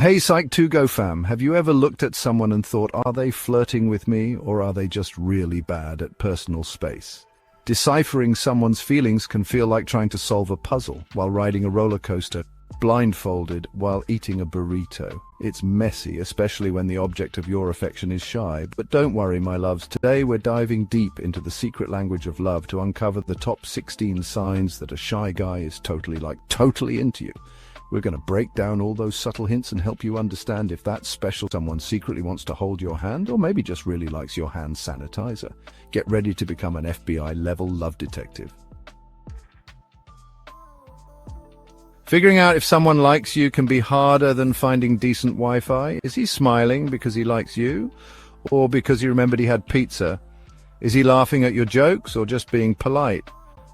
Hey Psych2Go fam, have you ever looked at someone and thought, are they flirting with me or are they just really bad at personal space? Deciphering someone's feelings can feel like trying to solve a puzzle while riding a roller coaster, blindfolded while eating a burrito. It's messy, especially when the object of your affection is shy. But don't worry, my loves, today we're diving deep into the secret language of love to uncover the top 16 signs that a shy guy is totally into you. We're going to break down all those subtle hints and help you understand if that special someone secretly wants to hold your hand or maybe just really likes your hand sanitizer. Get ready to become an FBI-level love detective. Figuring out if someone likes you can be harder than finding decent Wi-Fi. Is he smiling because he likes you or because he remembered he had pizza? Is he laughing at your jokes or just being polite?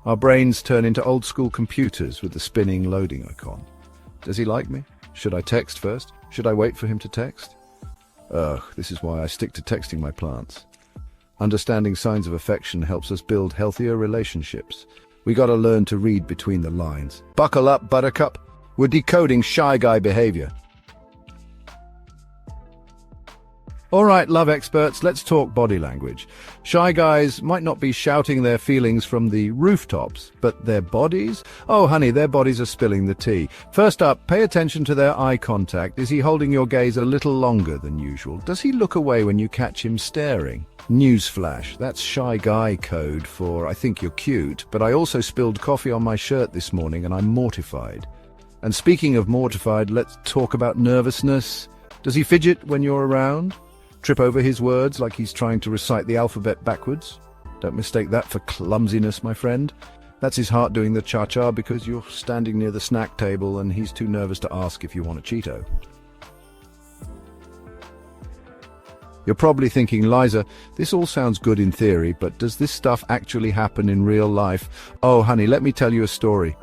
Our brains turn into old-school computers with the spinning loading icon. Does he like me? Should I text first? Should I wait for him to text? Ugh, this is why I stick to texting my plants. Understanding signs of affection helps us build healthier relationships. We gotta learn to read between the lines. Buckle up, buttercup. We're decoding shy guy behavior. All right, love experts, let's talk body language. Shy guys might not be shouting their feelings from the rooftops, but their bodies? Oh, honey, their bodies are spilling the tea. First up, pay attention to their eye contact. Is he holding your gaze a little longer than usual? Does he look away when you catch him staring? Newsflash, that's shy guy code for I think you're cute, but I also spilled coffee on my shirt this morning and I'm mortified. And speaking of mortified, let's talk about nervousness. Does he fidget when you're around? Trip over his words like he's trying to recite the alphabet backwards? Don't mistake that for clumsiness, my friend. That's his heart doing the cha-cha because you're standing near the snack table and he's too nervous to ask if you want a Cheeto. You're probably thinking, Liza, this all sounds good in theory, but does this stuff actually happen in real life? Oh, honey, let me tell you a story.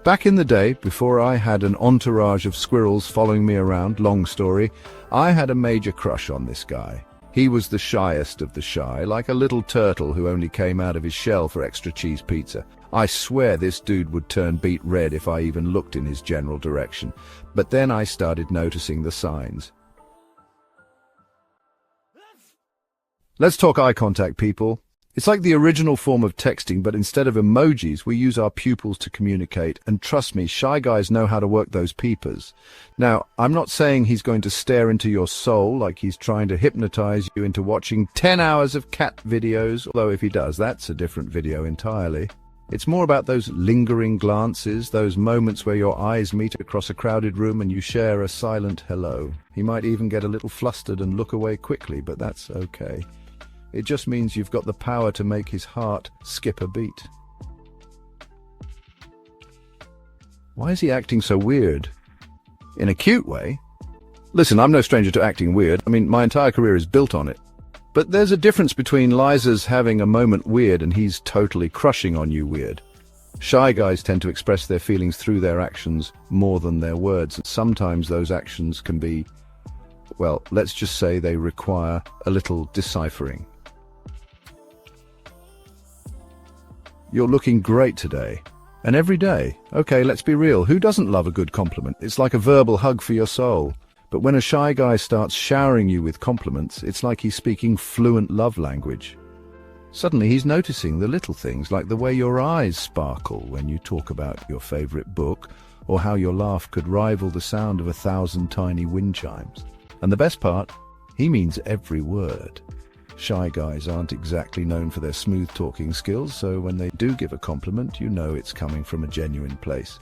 Back in the day, before I had an entourage of squirrels following me around, long story, I had a major crush on this guy. He was the shyest of the shy, like a little turtle who only came out of his shell for extra cheese pizza. I swear this dude would turn beet red if I even looked in his general direction. But then I started noticing the signs. Let's talk eye contact, people. It's like the original form of texting, but instead of emojis, we use our pupils to communicate. And trust me, shy guys know how to work those peepers. Now, I'm not saying he's going to stare into your soul like he's trying to hypnotize you into watching 10 hours of cat videos, although if he does, that's a different video entirely. It's more about those lingering glances, those moments where your eyes meet across a crowded room and you share a silent hello. He might even get a little flustered and look away quickly, but that's okay. It just means you've got the power to make his heart skip a beat. Why is he acting so weird? In a cute way? Listen, I'm no stranger to acting weird. I mean, my entire career is built on it. But there's a difference between Liza's having a moment weird and he's totally crushing on you weird. Shy guys tend to express their feelings through their actions more than their words. And sometimes those actions can be, well, let's just say they require a little deciphering. You're looking great today. And every day. Okay, let's be real. Who doesn't love a good compliment? It's like a verbal hug for your soul. But when a shy guy starts showering you with compliments, it's like he's speaking fluent love language. Suddenly he's noticing the little things, like the way your eyes sparkle when you talk about your favorite book, or how your laugh could rival the sound of 1,000 tiny wind chimes. And the best part, he means every word. Shy guys aren't exactly known for their smooth-talking skills, so when they do give a compliment, you know it's coming from a genuine place.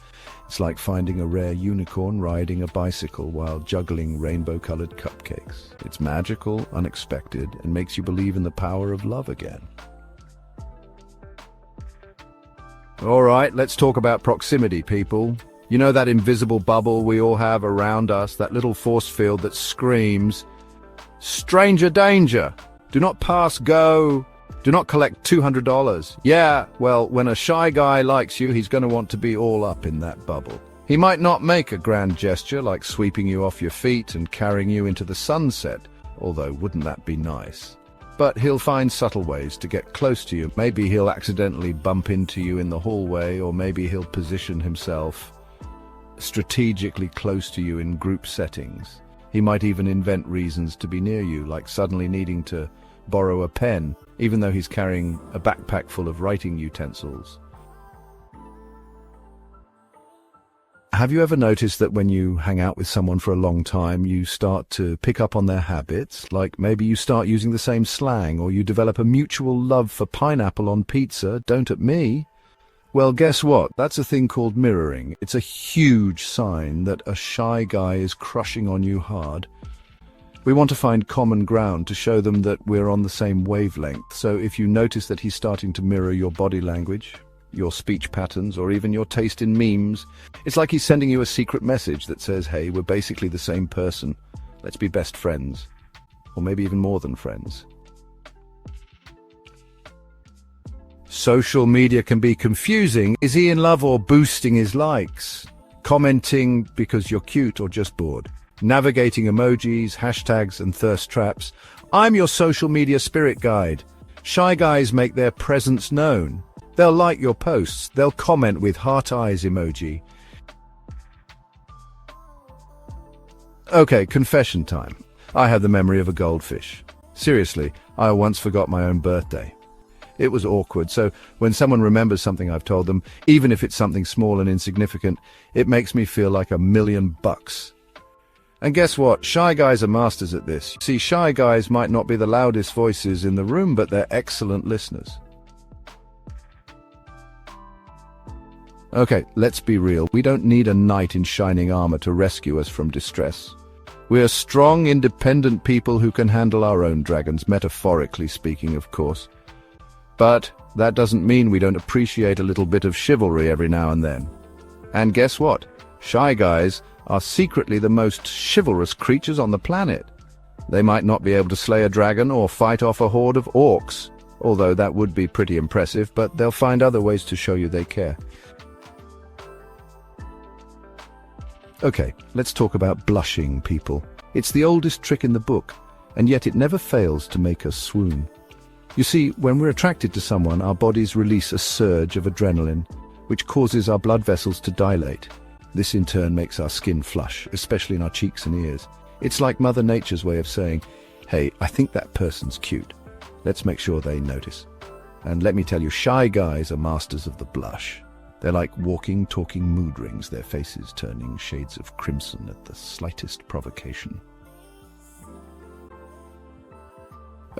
It's like finding a rare unicorn riding a bicycle while juggling rainbow-colored cupcakes. It's magical, unexpected, and makes you believe in the power of love again. All right, let's talk about proximity, people. You know that invisible bubble we all have around us, that little force field that screams, "Stranger danger! Do not pass go. Do not collect $200. Yeah, well, when a shy guy likes you, he's going to want to be all up in that bubble. He might not make a grand gesture like sweeping you off your feet and carrying you into the sunset, although wouldn't that be nice? But he'll find subtle ways to get close to you. Maybe he'll accidentally bump into you in the hallway, or maybe he'll position himself strategically close to you in group settings. He might even invent reasons to be near you, like suddenly needing to borrow a pen, even though he's carrying a backpack full of writing utensils. Have you ever noticed that when you hang out with someone for a long time, you start to pick up on their habits? Like maybe you start using the same slang, or you develop a mutual love for pineapple on pizza. Don't at me. Well, guess what? That's a thing called mirroring. It's a huge sign that a shy guy is crushing on you hard. We want to find common ground to show them that we're on the same wavelength. So if you notice that he's starting to mirror your body language, your speech patterns, or even your taste in memes, it's like he's sending you a secret message that says, hey, we're basically the same person. Let's be best friends. Or maybe even more than friends. Social media can be confusing. Is he in love or boosting his likes? Commenting because you're cute or just bored? Navigating emojis, hashtags, and thirst traps? I'm your social media spirit guide. Shy guys make their presence known. They'll like your posts. They'll comment with heart eyes emoji. Okay, confession time. I have the memory of a goldfish. Seriously, I once forgot my own birthday. It was awkward, so when someone remembers something I've told them, even if it's something small and insignificant, it makes me feel like $1,000,000. And guess what? Shy guys are masters at this. See, shy guys might not be the loudest voices in the room, but they're excellent listeners. Okay, let's be real. We don't need a knight in shining armor to rescue us from distress. We're strong, independent people who can handle our own dragons, metaphorically speaking, of course. But that doesn't mean we don't appreciate a little bit of chivalry every now and then. And guess what? Shy guys are secretly the most chivalrous creatures on the planet. They might not be able to slay a dragon or fight off a horde of orcs, although that would be pretty impressive, but they'll find other ways to show you they care. Okay, let's talk about blushing, people. It's the oldest trick in the book, and yet it never fails to make us swoon. You see, when we're attracted to someone, our bodies release a surge of adrenaline, which causes our blood vessels to dilate. This in turn makes our skin flush, especially in our cheeks and ears. It's like Mother Nature's way of saying, hey, I think that person's cute. Let's make sure they notice. And let me tell you, shy guys are masters of the blush. They're like walking, talking mood rings, their faces turning shades of crimson at the slightest provocation.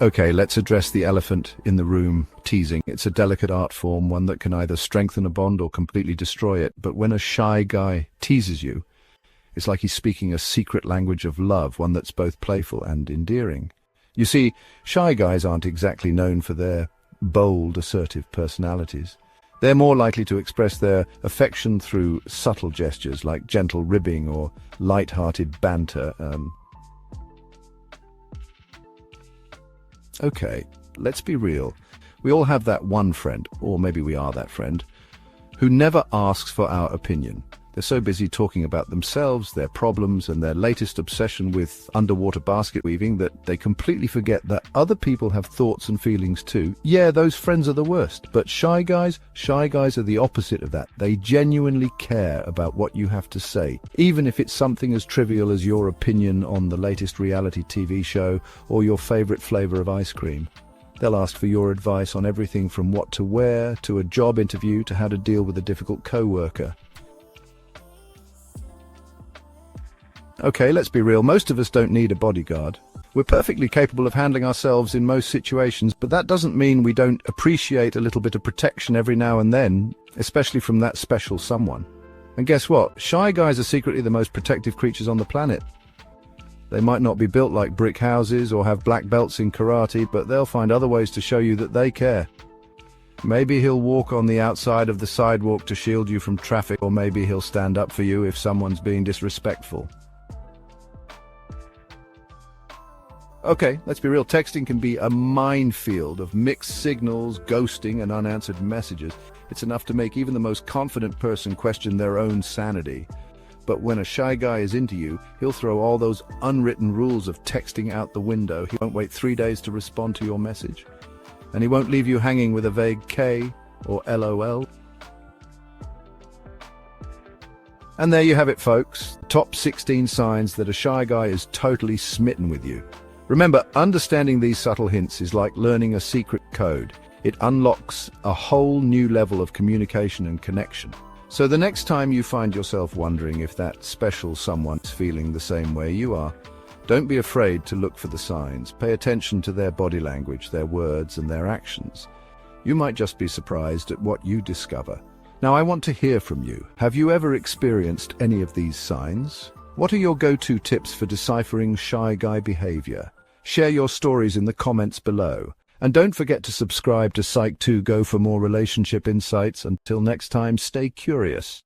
Okay, let's address the elephant in the room, teasing. It's a delicate art form, one that can either strengthen a bond or completely destroy it. But when a shy guy teases you, it's like he's speaking a secret language of love, one that's both playful and endearing. You see, shy guys aren't exactly known for their bold, assertive personalities. They're more likely to express their affection through subtle gestures like gentle ribbing or light-hearted banter. Okay, let's be real. We all have that one friend, or maybe we are that friend, who never asks for our opinion. They're so busy talking about themselves, their problems, and their latest obsession with underwater basket weaving that they completely forget that other people have thoughts and feelings too. Yeah, those friends are the worst, but shy guys are the opposite of that. They genuinely care about what you have to say, even if it's something as trivial as your opinion on the latest reality TV show or your favorite flavor of ice cream. They'll ask for your advice on everything from what to wear to a job interview to how to deal with a difficult coworker. Okay, let's be real. Most of us don't need a bodyguard. We're perfectly capable of handling ourselves in most situations, but that doesn't mean we don't appreciate a little bit of protection every now and then, especially from that special someone. And guess what? Shy guys are secretly the most protective creatures on the planet. They might not be built like brick houses or have black belts in karate, but they'll find other ways to show you that they care. Maybe he'll walk on the outside of the sidewalk to shield you from traffic, or maybe he'll stand up for you if someone's being disrespectful. Okay, let's be real. Texting can be a minefield of mixed signals, ghosting, and unanswered messages. It's enough to make even the most confident person question their own sanity. But when a shy guy is into you, he'll throw all those unwritten rules of texting out the window. He won't wait 3 days to respond to your message. And he won't leave you hanging with a vague K or LOL. And there you have it, folks. Top 16 signs that a shy guy is totally smitten with you. Remember, understanding these subtle hints is like learning a secret code. It unlocks a whole new level of communication and connection. So the next time you find yourself wondering if that special someone's feeling the same way you are, don't be afraid to look for the signs. Pay attention to their body language, their words, and their actions. You might just be surprised at what you discover. Now, I want to hear from you. Have you ever experienced any of these signs? What are your go-to tips for deciphering shy guy behavior? Share your stories in the comments below. And don't forget to subscribe to Psych2Go for more relationship insights. Until next time, stay curious.